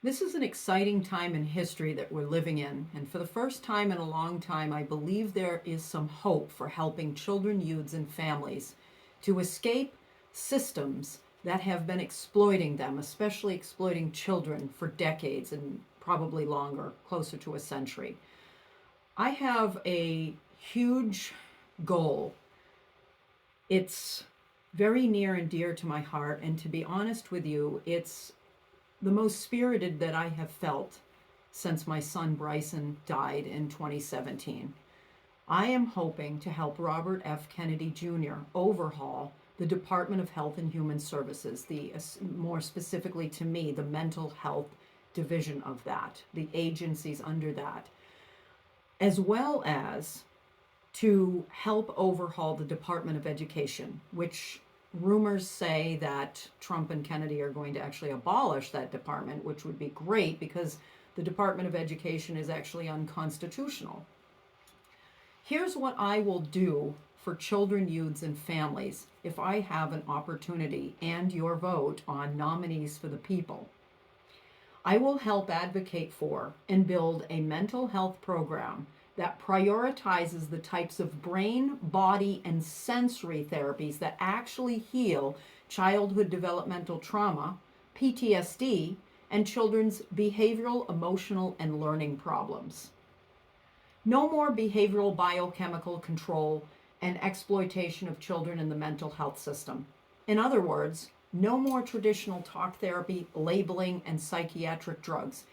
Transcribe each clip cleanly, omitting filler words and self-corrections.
This is an exciting time in history that we're living in, and for the first time in a long time, I believe there is some hope for helping children, youths, and families to escape systems that have been exploiting them, especially exploiting children for decades and probably longer, closer to a century. I have a huge goal. It's very near and dear to my heart, and to be honest with you, it's the most spirited that I have felt since my son Bryson died in 2017. I am hoping to help Robert F. Kennedy Jr. overhaul the Department of Health and Human Services, more specifically to me, the mental health division of that, the agencies under that, as well as to help overhaul the Department of Education, which rumors say that Trump and Kennedy are going to actually abolish that department, which would be great because the Department of Education is actually unconstitutional. Here's what I will do for children, youths, and families if I have an opportunity and your vote on nominees for the people. I will help advocate for and build a mental health program that prioritizes the types of brain, body, and sensory therapies that actually heal childhood developmental trauma, PTSD, and children's behavioral, emotional, and learning problems. No more behavioral biochemical control and exploitation of children in the mental health system. In other words, no more traditional talk therapy, labeling, and psychiatric drugs.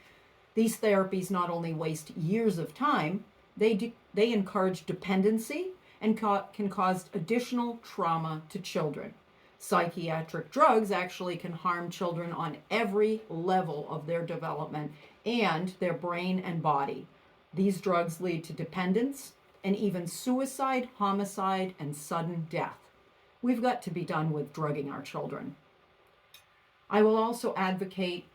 These therapies not only waste years of time, they encourage dependency and can cause additional trauma to children. Psychiatric drugs actually can harm children on every level of their development and their brain and body. These drugs lead to dependence and even suicide, homicide, and sudden death. We've got to be done with drugging our children. I will also advocate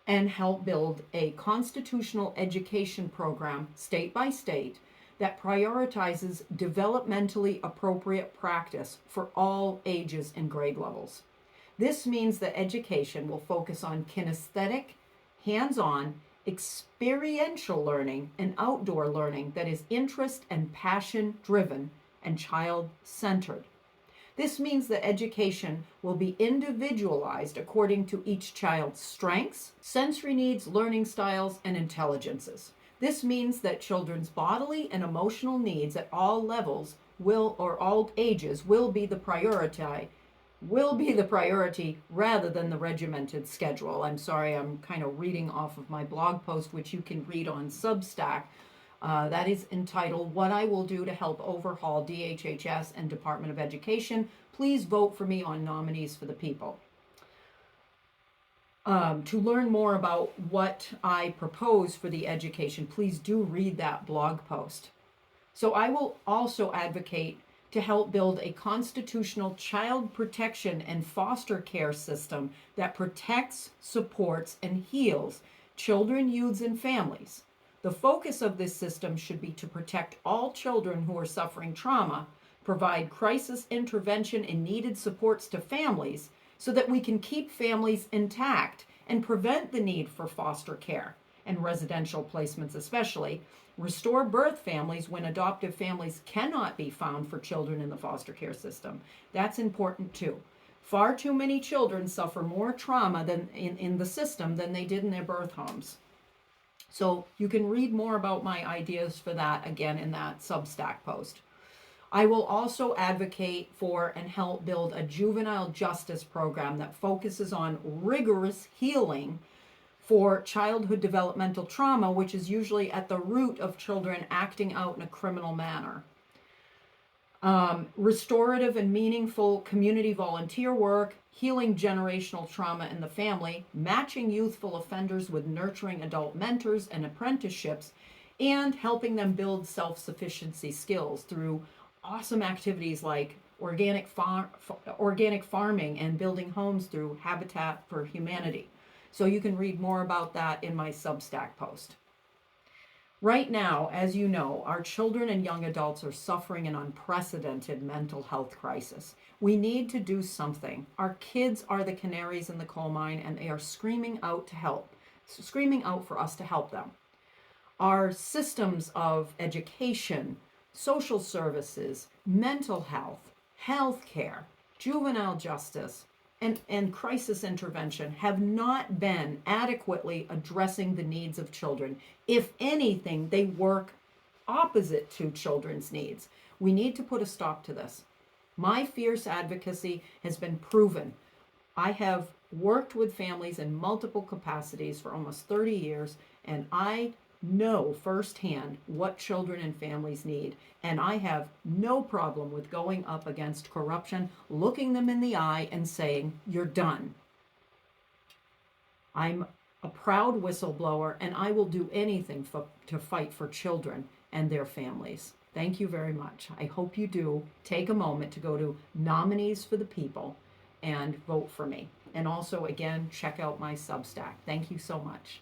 and help build a constitutional education program, state by state, that prioritizes developmentally appropriate practice for all ages and grade levels. This means that education will focus on kinesthetic, hands-on, experiential learning and outdoor learning that is interest and passion driven and child centered. This means that education will be individualized according to each child's strengths, sensory needs, learning styles, and intelligences. This means that children's bodily and emotional needs at all levels or all ages will be the priority rather than the regimented schedule. I'm sorry, I'm kind of reading off of my blog post, which you can read on Substack. That is entitled, What I Will Do to Help Overhaul DHHS and Department of Education. Please vote for me on nominees for the people. To learn more about what I propose for the education, please do read that blog post. So I will also advocate to help build a constitutional child protection and foster care system that protects, supports, and heals children, youths, and families. The focus of this system should be to protect all children who are suffering trauma, provide crisis intervention and needed supports to families so that we can keep families intact and prevent the need for foster care and residential placements especially, restore birth families when adoptive families cannot be found for children in the foster care system. That's important too. Far too many children suffer more trauma than in the system than they did in their birth homes. So you can read more about my ideas for that again in that Substack post. I will also advocate for and help build a juvenile justice program that focuses on rigorous healing for childhood developmental trauma, which is usually at the root of children acting out in a criminal manner. Restorative and meaningful community volunteer work, healing generational trauma in the family, matching youthful offenders with nurturing adult mentors and apprenticeships, and helping them build self-sufficiency skills through awesome activities like organic farming and building homes through Habitat for Humanity. So you can read more about that in my Substack post. Right now, as you know, our children and young adults are suffering an unprecedented mental health crisis. We need to do something. Our kids are the canaries in the coal mine, and they are screaming out to help. screaming out for us to help them. Our systems of education, social services, mental health, healthcare, juvenile justice, and crisis intervention have not been adequately addressing the needs of children. If anything, they work opposite to children's needs. We need to put a stop to this. My fierce advocacy has been proven. I have worked with families in multiple capacities for almost 30 years, and I know firsthand what children and families need. And I have no problem with going up against corruption, looking them in the eye and saying, "You're done." I'm a proud whistleblower, and I will do anything to fight for children and their families. Thank you very much. I hope you do take a moment to go to Nominees for the People and vote for me. And also, again, check out my Substack. Thank you so much.